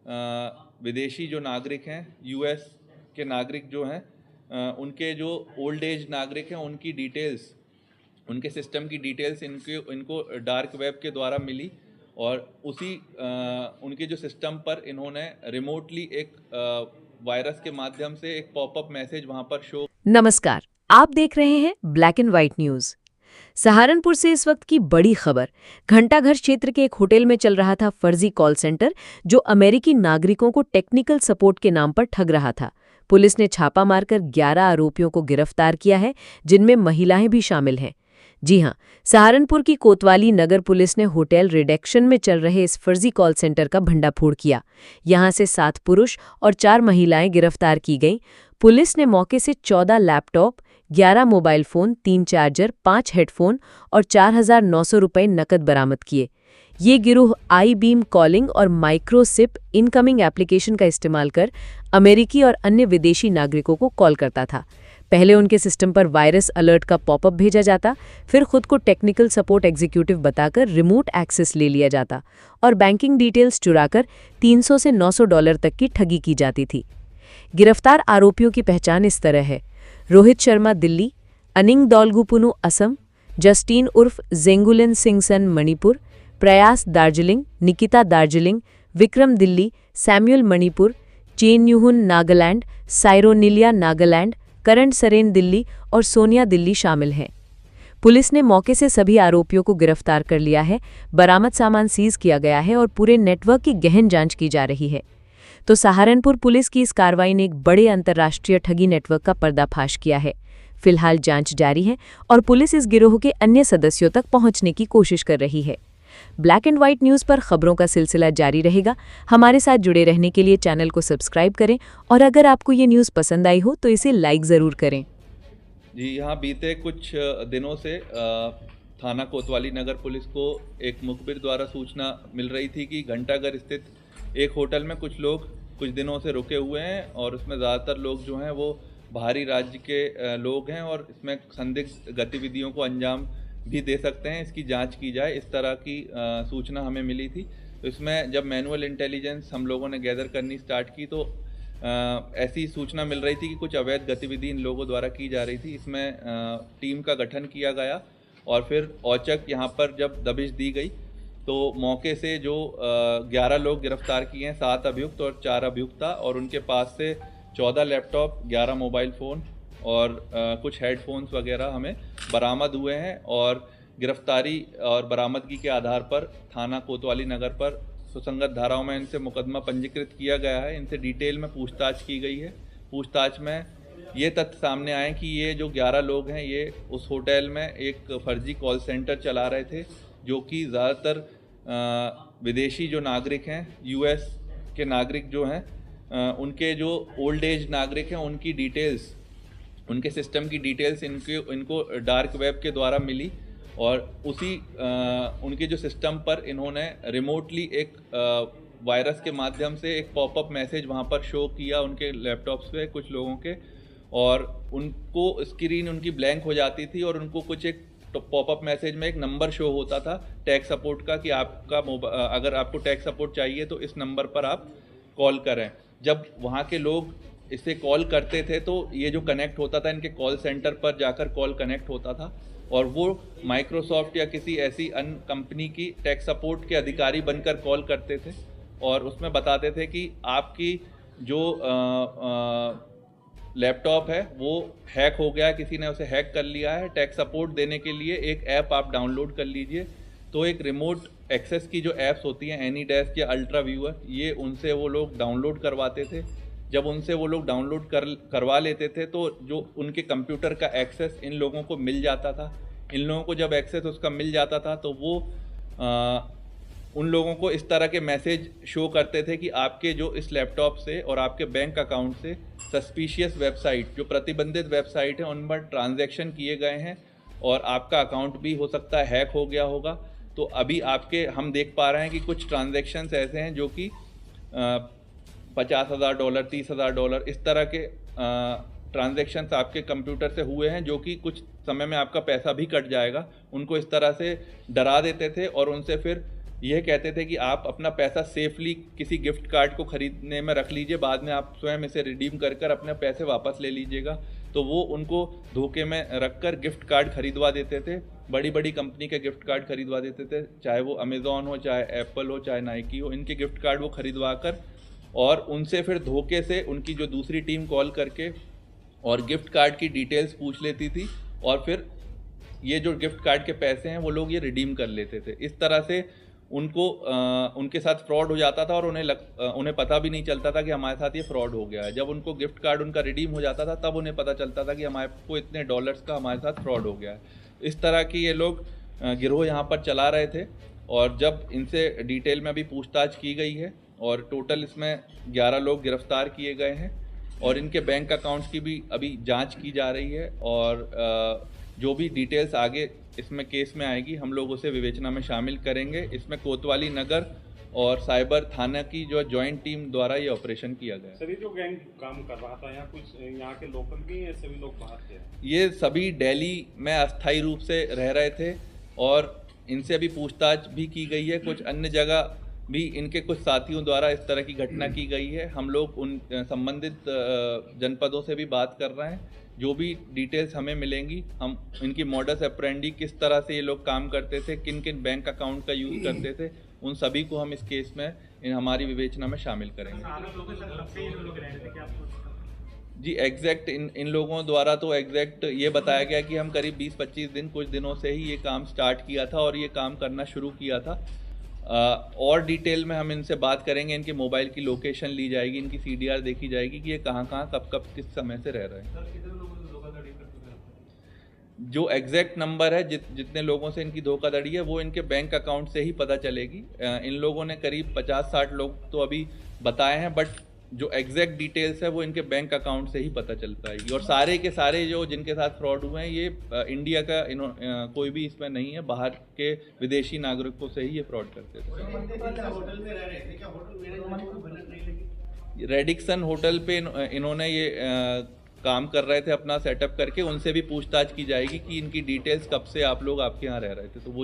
विदेशी जो नागरिक हैं, यूएस के नागरिक जो हैं, उनके जो ओल्ड एज नागरिक हैं उनकी डिटेल्स, उनके सिस्टम की डिटेल्स इनको डार्क वेब के द्वारा मिली और उसी उनके जो सिस्टम पर इन्होंने रिमोटली एक वायरस के माध्यम से एक पॉपअप मैसेज वहां पर शो। नमस्कार, आप देख रहे हैं black and white news. Saharanpur से इस वक्त की बड़ी खबर। घंटाघर क्षेत्र के एक होटल में चल रहा था फर्जी कॉल सेंटर, जो अमेरिकी नागरिकों को टेक्निकल सपोर्ट के नाम पर ठग रहा था। पुलिस ने छापा मारकर 11 आरोपियों को गिरफ्तार किया है, जिनमें महिलाएं भी शामिल हैं। जी हां, सहारनपुर की कोतवाली नगर पुलिस ने होटल रिडेक्शन में चल रहे इस फर्जी कॉल सेंटर का भंडाफोड़ किया। यहां से 7 पुरुष और 4 महिलाएं गिरफ्तार की गईं। पुलिस ने मौके से 14 laptop, 11 mobile phone, 3 charger, 5 headphone और 4,900 रुपये नकद बरामद किए। ये गिरोह आई बीम कॉलिंग और माइक्रोसिप इनकमिंग एप्लीकेशन का इस्तेमाल कर अमेरिकी और अन्य विदेशी नागरिकों को कॉल करता था। पहले उनके सिस्टम पर वायरस अलर्ट का पॉपअप भेजा जाता, फिर खुद को टेक्निकल सपोर्ट एग्जीक्यूटिव बताकर रिमोट एक्सेस ले लिया जाता और बैंकिंग डिटेल्स चुराकर $300 से $900 तक की ठगी की जाती थी। गिरफ्तार आरोपियों की पहचान इस तरह है: रोहित शर्मा दिल्ली, अनिंग दौलगुपुनु असम, जस्टीन उर्फ जेंगुलिन सिंगसन मणिपुर, प्रयास दार्जिलिंग, निकिता दार्जिलिंग, विक्रम दिल्ली, सैमुअल मणिपुर, चेन यूहुन नागालैंड, साइरोनिलिया नागालैंड, करण सरेन दिल्ली और सोनिया दिल्ली शामिल हैं। पुलिस ने मौके से सभी आरोपियों को गिरफ्तार कर लिया है, बरामद सामान सीज किया गया है और पूरे नेटवर्क की गहन जांच की जा रही है। तो सहारनपुर पुलिस की इस कार्रवाई ने एक बड़े अंतर्राष्ट्रीय ठगी नेटवर्क का पर्दाफाश किया है। फिलहाल जांच जारी है और पुलिस इस गिरोह के अन्य सदस्यों तक पहुंचने की कोशिश कर रही है। ब्लैक एंड व्हाइट न्यूज़ पर खबरों का सिलसिला जारी रहेगा। हमारे साथ जुड़े रहने के लिए चैनल को सब्सक्राइब करें और अगर आपको ये न्यूज़ पसंद आई हो तो इसे लाइक ज़रूर करें। जी, यहाँ बीते कुछ दिनों से थाना कोतवाली नगर पुलिस को एक मुखबिर द्वारा सूचना मिल रही थी कि घंटाघर स्थित एक होटल में कुछ लोग कुछ दिनों से रुके हुए हैं और उसमें ज़्यादातर लोग जो हैं वो बाहरी राज्य के लोग हैं और इसमें संदिग्ध गतिविधियों को अंजाम भी दे सकते हैं। इसकी जांच की जाए, इस तरह की सूचना हमें मिली थी। तो इसमें जब मैनुअल इंटेलिजेंस हम लोगों ने गैदर करनी स्टार्ट की तो ऐसी सूचना मिल रही थी कि कुछ अवैध गतिविधि इन लोगों द्वारा की जा रही थी। इसमें टीम का गठन किया गया और फिर औचक यहाँ पर जब दबिश दी गई तो मौके से जो 11 लोग गिरफ्तार किए हैं, 7 अभियुक्त और 4 अभियुक्ता, और उनके पास से 14 लैपटॉप, 11 मोबाइल फ़ोन और कुछ हेडफोन्स वगैरह हमें बरामद हुए हैं। और गिरफ्तारी और बरामदगी के आधार पर थाना कोतवाली नगर पर सुसंगत धाराओं में इनसे मुकदमा पंजीकृत किया गया है। इनसे डिटेल में पूछताछ की गई है। पूछताछ में ये तथ्य सामने आए कि ये जो 11 लोग हैं ये उस होटल में एक फर्जी कॉल सेंटर चला रहे थे, जो कि ज़्यादातर विदेशी जो नागरिक हैं, यूएस के नागरिक जो हैं, उनके जो ओल्ड एज नागरिक हैं उनकी डिटेल्स, उनके सिस्टम की डिटेल्स इनको डार्क वेब के द्वारा मिली और उसी उनके जो सिस्टम पर इन्होंने रिमोटली एक वायरस के माध्यम से एक पॉपअप मैसेज वहाँ पर शो किया उनके लैपटॉप्स पे कुछ लोगों के, और उनको स्क्रीन उनकी ब्लैंक हो जाती थी और उनको कुछ एक पॉपअप मैसेज में एक नंबर शो होता था टैक्स सपोर्ट का कि आपका अगर आपको टैक्स सपोर्ट चाहिए तो इस नंबर पर आप कॉल करें। जब वहाँ के लोग इसे कॉल करते थे तो ये जो कनेक्ट होता था इनके कॉल सेंटर पर जाकर कॉल कनेक्ट होता था और वो माइक्रोसॉफ्ट या किसी ऐसी अन्य कंपनी की टैक्स सपोर्ट के अधिकारी बनकर कॉल करते थे और उसमें बताते थे कि आपकी जो लैपटॉप है वो हैक हो गया है, किसी ने उसे हैक कर लिया है, टैक्स सपोर्ट देने के लिए एक ऐप आप डाउनलोड कर लीजिए। तो एक रिमोट एक्सेस की जो ऐप्स होती हैं, एनी डेस्क या अल्ट्रा व्यूअर, ये उनसे वो लोग डाउनलोड करवाते थे। जब उनसे वो लोग डाउनलोड करवा लेते थे तो जो उनके कंप्यूटर का एक्सेस इन लोगों को मिल जाता था। इन लोगों को जब एक्सेस उसका मिल जाता था तो वो उन लोगों को इस तरह के मैसेज शो करते थे कि आपके जो इस लैपटॉप से और आपके बैंक अकाउंट से सस्पिशियस वेबसाइट, जो प्रतिबंधित वेबसाइट है, उन पर ट्रांजैक्शन किए गए हैं और आपका अकाउंट भी हो सकता है हैक हो गया होगा। तो अभी आपके हम देख पा रहे हैं कि कुछ ट्रांजैक्शंस ऐसे हैं जो कि $50,000, $30,000 इस तरह के ट्रांजैक्शंस आपके कंप्यूटर से हुए हैं, जो कि कुछ समय में आपका पैसा भी कट जाएगा। उनको इस तरह से डरा देते थे और उनसे फिर यह कहते थे कि आप अपना पैसा सेफली किसी गिफ्ट कार्ड को खरीदने में रख लीजिए, बाद में आप स्वयं इसे रिडीम कर कर अपने पैसे वापस ले लीजिएगा। तो वो उनको धोखे में रखकर गिफ्ट कार्ड खरीदवा देते थे, बड़ी बड़ी कंपनी के गिफ्ट कार्ड खरीदवा देते थे, चाहे वो अमेज़ॉन हो, चाहे एप्पल हो, चाहे नाइकी हो, इनके गिफ्ट कार्ड वो खरीदवा कर और उनसे फिर धोखे से उनकी जो दूसरी टीम कॉल करके और गिफ्ट कार्ड की डिटेल्स पूछ लेती थी और फिर ये जो गिफ्ट कार्ड के पैसे हैं वो लोग ये रिडीम कर लेते थे। इस तरह से उनको उनके साथ फ्रॉड हो जाता था और उन्हें पता भी नहीं चलता था कि हमारे साथ ये फ्रॉड हो गया है। जब उनको गिफ्ट कार्ड उनका रिडीम हो जाता था तब उन्हें पता चलता था कि हमारे को इतने डॉलर्स का हमारे साथ फ्रॉड हो गया है। इस तरह की ये लोग गिरोह यहाँ पर चला रहे थे और जब इनसे डिटेल में अभी पूछताछ की गई है और टोटल इसमें 11 लोग गिरफ्तार किए गए हैं और इनके बैंक अकाउंट्स की भी अभी जांच की जा रही है और जो भी डिटेल्स आगे इसमें केस में आएगी हम लोग उसे विवेचना में शामिल करेंगे। इसमें कोतवाली नगर और साइबर थाना की जो जॉइंट टीम द्वारा ये ऑपरेशन किया गया। सभी जो गैंग काम कर रहा था यहाँ कुछ यहाँ के लोकल भी हैं, सभी लोग बाहर थे? ये सभी दिल्ली में अस्थायी रूप से रह रहे थे और इनसे अभी पूछताछ भी की गई है। कुछ अन्य जगह भी इनके कुछ साथियों द्वारा इस तरह की घटना की गई है। हम लोग उन संबंधित जनपदों से भी बात कर रहे हैं। जो भी डिटेल्स हमें मिलेंगी हम इनकी मॉडस ऑपरेंडी किस तरह से ये लोग काम करते थे, किन किन बैंक अकाउंट का यूज़ करते थे, उन सभी को हम इस केस में हमारी विवेचना में शामिल करेंगे। जी एग्जैक्ट इन लोगों द्वारा तो एग्जैक्ट ये बताया गया कि हम करीब 20-25 दिन कुछ दिनों से ही ये काम स्टार्ट किया था और ये काम करना शुरू किया था। और डिटेल में हम इनसे बात करेंगे, इनके मोबाइल की लोकेशन ली जाएगी, इनकी CDR देखी जाएगी कि ये कहाँ कब किस समय से रह रहे हैं। जो एग्जैक्ट नंबर है जितने लोगों से इनकी धोखाधड़ी है वो इनके बैंक अकाउंट से ही पता चलेगी। इन लोगों ने करीब 50-60 लोग तो अभी बताए हैं, बट जो एग्जैक्ट डिटेल्स है वो इनके बैंक अकाउंट से ही पता चल पाएगी। और सारे के सारे जो जिनके साथ फ्रॉड हुए हैं ये इंडिया का कोई भी इसमें नहीं है, बाहर के विदेशी नागरिकों से ही ये फ्रॉड करते थे। रेडिक्सन होटल पे इन्होंने ये काम कर रहे थे अपना सेटअप करके, उनसे भी पूछताछ की जाएगी कि इनकी डिटेल्स कब से आप लोग आपके यहाँ रह रहे थे। तो वो